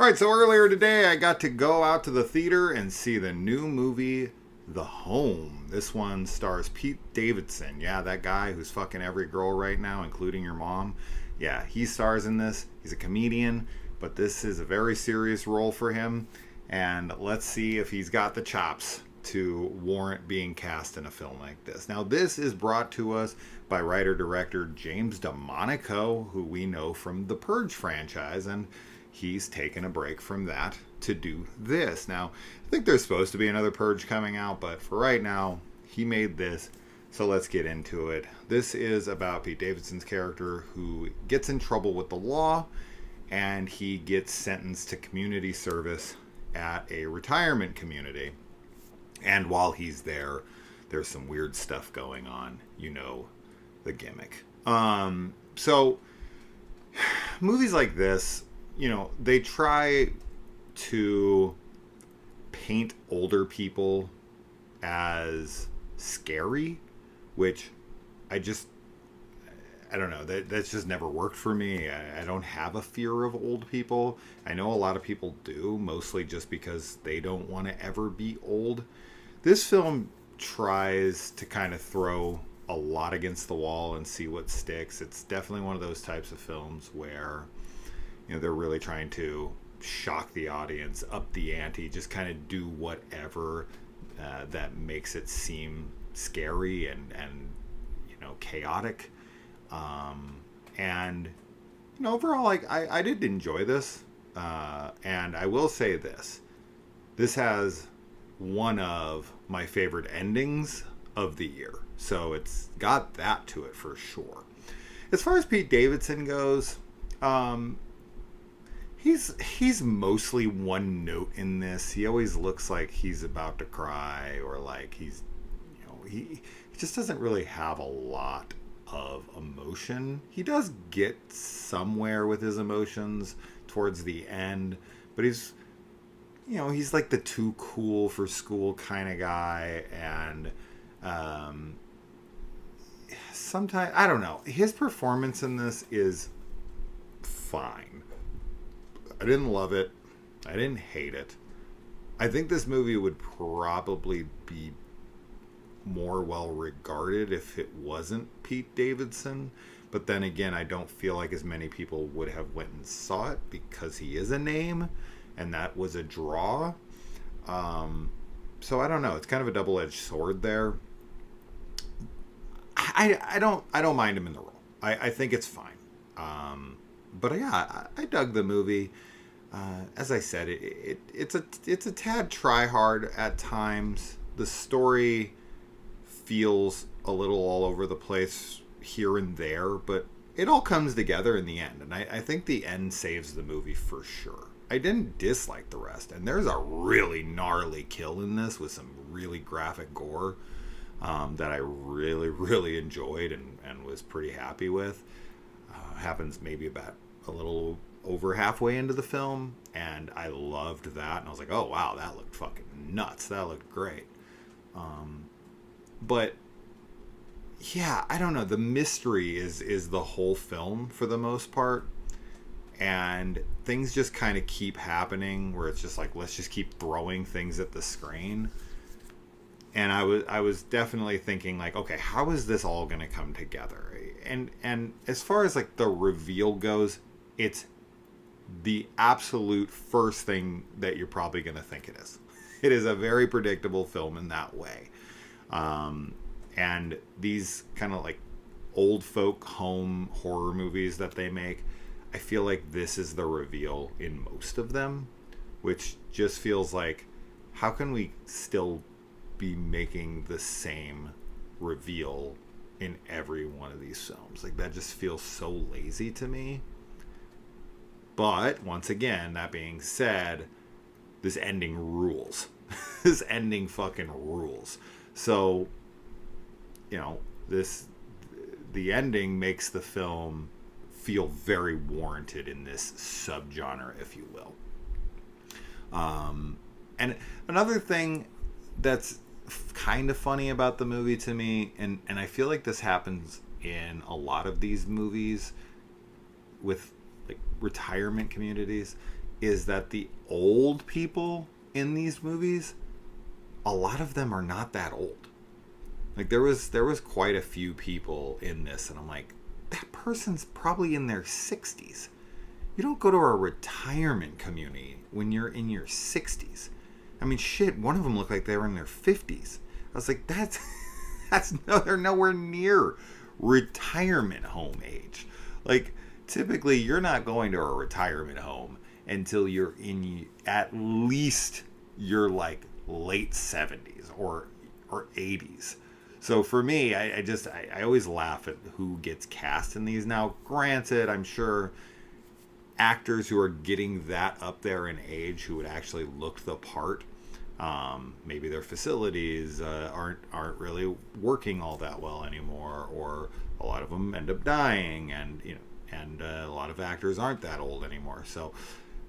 Alright, so earlier today I got to go out to the theater and see the new movie, The Home. This one stars Pete Davidson. Yeah, that guy who's fucking every girl right now, including your mom. Yeah, he stars in this. He's a comedian, but this is a very serious role for him. And let's see if he's got the chops to warrant being cast in a film like this. Now, this is brought to us by writer-director James DeMonaco, who we know from the Purge franchise, and he's taken a break from that to do this. Now, I think there's supposed to be another Purge coming out, but for right now, he made this. So let's get into it. This is about Pete Davidson's character who gets in trouble with the law, and he gets sentenced to community service at a retirement community. And while he's there, there's some weird stuff going on. You know the gimmick. So movies like this, you know, they try to paint older people as scary, which I don't know. That's just never worked for me. I don't have a fear of old people. I know a lot of people do, mostly just because they don't want to ever be old. This film tries to kind of throw a lot against the wall and see what sticks. It's definitely one of those types of films where, you know, they're really trying to shock the audience, up the ante, just kind of do whatever that makes it seem scary and you know, chaotic. And you know, overall, like I did enjoy this, and I will say this has one of my favorite endings of the year, so it's got that to it for sure. As far as Pete Davidson goes, he's mostly one note in this. He always looks like he's about to cry, or like he's, you know, he just doesn't really have a lot of emotion. He does get somewhere with his emotions towards the end, but he's, you know, he's like the too cool for school kind of guy, and sometimes, I don't know, his performance in this is fine. I didn't love it. I didn't hate it. I think this movie would probably be more well regarded if it wasn't Pete Davidson, but then again, I don't feel like as many people would have went and saw it because he is a name, and that was a draw. So I don't know. It's kind of a double-edged sword there. I don't mind him in the role. I think it's fine. But yeah, I dug the movie. As I said, it's a tad try hard at times. The story feels a little all over the place here and there, but it all comes together in the end, and I think the end saves the movie for sure. I didn't dislike the rest, and there's a really gnarly kill in this with some really graphic gore that I really, really enjoyed and was pretty happy with. Happens maybe about a little over halfway into the film, and I loved that, and I was like, oh wow, that looked fucking nuts. That looked great. But yeah, I don't know. The mystery is the whole film for the most part, and things just kind of keep happening where it's just like, let's just keep throwing things at the screen. And I was definitely thinking like, okay, how is this all going to come together? And as far as like the reveal goes, it's the absolute first thing that you're probably going to think it is. It is a very predictable film in that way. And these kind of like old folk home horror movies that they make, I feel like this is the reveal in most of them, which just feels like, how can we still be making the same reveal in every one of these films? Like, that just feels so lazy to me. But once again, that being said, this ending rules. This ending fucking rules. So, you know, the ending makes the film feel very warranted in this subgenre, if you will. And another thing that's kind of funny about the movie to me, and I feel like this happens in a lot of these movies with like retirement communities, is that the old people in these movies, a lot of them are not that old. Like there was quite a few people in this, and I'm like, that person's probably in their 60s. You don't go to a retirement community when you're in your 60s. I mean, shit, one of them looked like they were in their 50s. I was like, they're nowhere near retirement home age. Like, typically, you're not going to a retirement home until you're in at least your like late 70s or 80s. So for me, I always laugh at who gets cast in these. Now, granted, I'm sure actors who are getting that up there in age who would actually look the part, maybe their facilities aren't really working all that well anymore, or a lot of them end up dying, and a lot of actors aren't that old anymore. So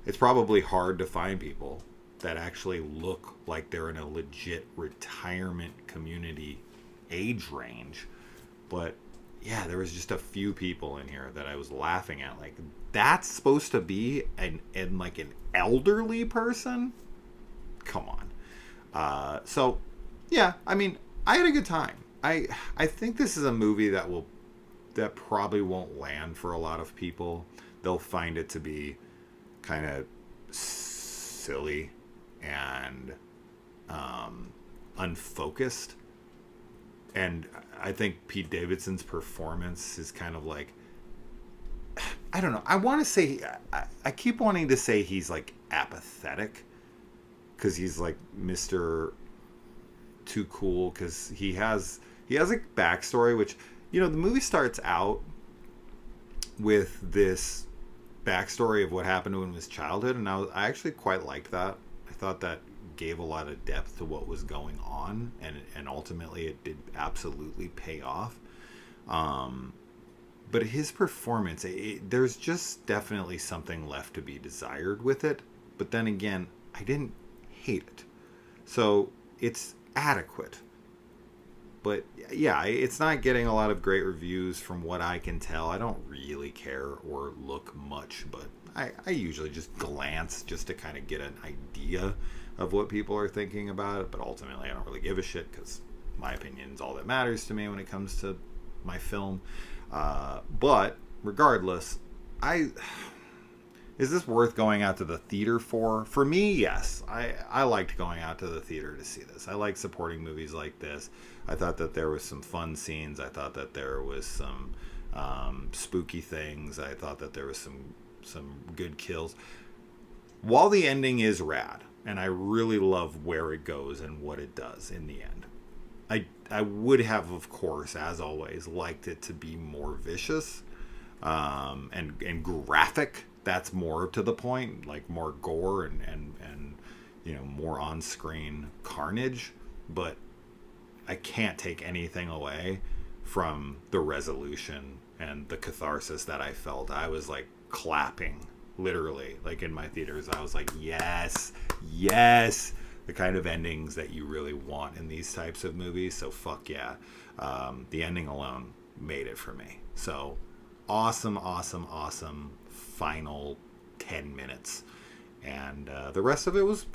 it's probably hard to find people that actually look like they're in a legit retirement community age range. But yeah, there was just a few people in here that I was laughing at. Like, that's supposed to be an elderly person? Come on. So yeah, I mean, I had a good time. I think this is a movie that probably won't land for a lot of people. They'll find it to be kind of silly and unfocused. And I think Pete Davidson's performance is kind of like, I don't know. I want to say, I keep wanting to say he's like apathetic, because he's like Mr. Too Cool, because he has a backstory, which, the movie starts out with this backstory of what happened to him in his childhood, and I actually quite liked that. I thought that gave a lot of depth to what was going on, and ultimately it did absolutely pay off. But his performance, there's just definitely something left to be desired with it. But then again, I didn't hate it. So it's adequate. But yeah, it's not getting a lot of great reviews from what I can tell. I don't really care or look much, but I usually just glance just to kind of get an idea of what people are thinking about it. But ultimately, I don't really give a shit, because my opinion is all that matters to me when it comes to my film. But regardless, is this worth going out to the theater for? For me, yes. I liked going out to the theater to see this. I like supporting movies like this. I thought that there was some fun scenes. I thought that there was some spooky things. I thought that there was some good kills. While the ending is rad, and I really love where it goes and what it does in the end, I would have, of course, as always, liked it to be more vicious and graphic. That's more to the point, like more gore and more on-screen carnage. But I can't take anything away from the resolution and the catharsis that I felt. I was like clapping, literally, like in my theaters. I was like, yes, the kind of endings that you really want in these types of movies. So fuck yeah. The ending alone made it for me. So awesome final 10 minutes. And the rest of it was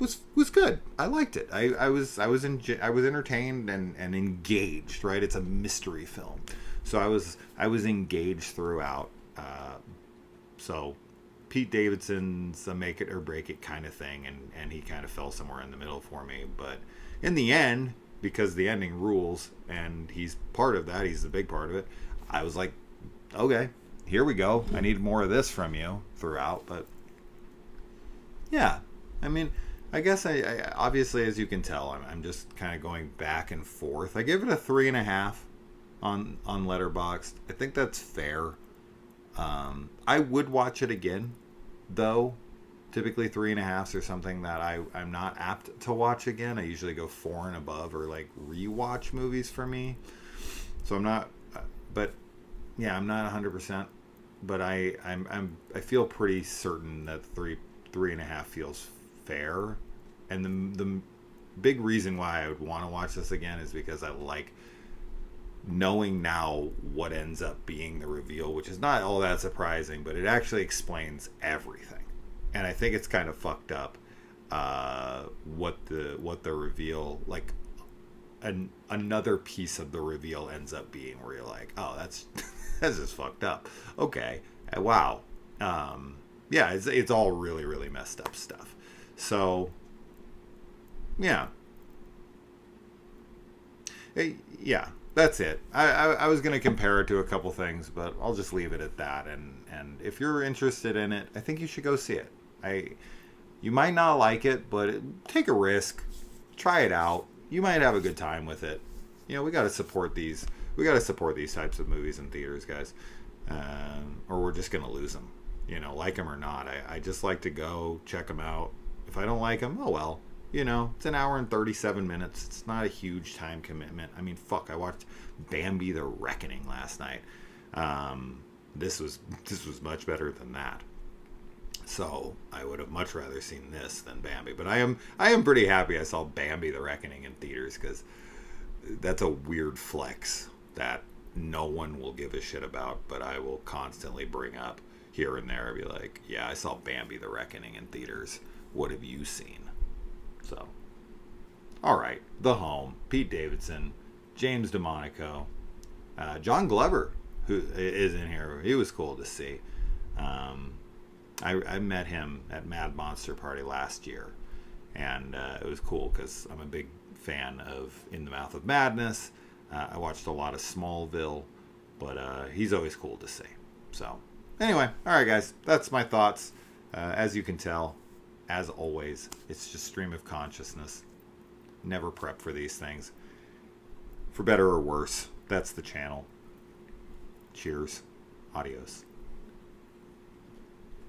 good. I liked it. I was entertained and engaged, right? It's a mystery film. So I was engaged throughout. So Pete Davidson's a make it or break it kind of thing, and he kind of fell somewhere in the middle for me. But in the end, because the ending rules and he's part of that, he's the big part of it, I was like, okay, here we go. I need more of this from you throughout. But yeah, I mean, I guess I obviously, as you can tell, I'm just kind of going back and forth. I give it a 3.5 on Letterboxd. I think that's fair. I would watch it again, though. Typically 3.5s are something that I'm not apt to watch again. I usually go 4 and above, or like rewatch movies for me. So I'm not, but yeah, I'm not 100%. But I feel pretty certain that 3.5 feels fair. And the big reason why I would want to watch this again is because I like knowing now what ends up being the reveal, which is not all that surprising, but it actually explains everything. and I think it's kind of fucked up what the reveal, like another piece of the reveal ends up being, where you're like, oh, that's that's just fucked up. Okay, wow. Yeah, it's all really really messed up stuff. So yeah. Yeah, that's it. I was going to compare it to a couple things, but I'll just leave it at that. And if you're interested in it, I think you should go see it. You might not like it, but take a risk. Try it out. You might have a good time with it. You know, we got to support these. We got to support these types of movies in theaters, guys. Or we're just going to lose them. You know, like them or not. I just like to go check them out. If I don't like them, oh well. You know, it's an hour and 37 minutes. It's not a huge time commitment. I mean, fuck, I watched Bambi the Reckoning last night. This was much better than that. So I would have much rather seen this than Bambi. But I am pretty happy I saw Bambi the Reckoning in theaters, because that's a weird flex that no one will give a shit about, but I will constantly bring up here and there. I'll be like, yeah, I saw Bambi the Reckoning in theaters. What have you seen? So, all right, The Home, Pete Davidson, James DeMonaco, John Glover, who is in here. He was cool to see. I met him at Mad Monster Party last year, and it was cool because I'm a big fan of In the Mouth of Madness. I watched a lot of Smallville, but he's always cool to see. So, anyway, all right, guys, that's my thoughts. As you can tell, as always, it's just stream of consciousness. Never prep for these things. For better or worse, that's the channel. Cheers. Adios.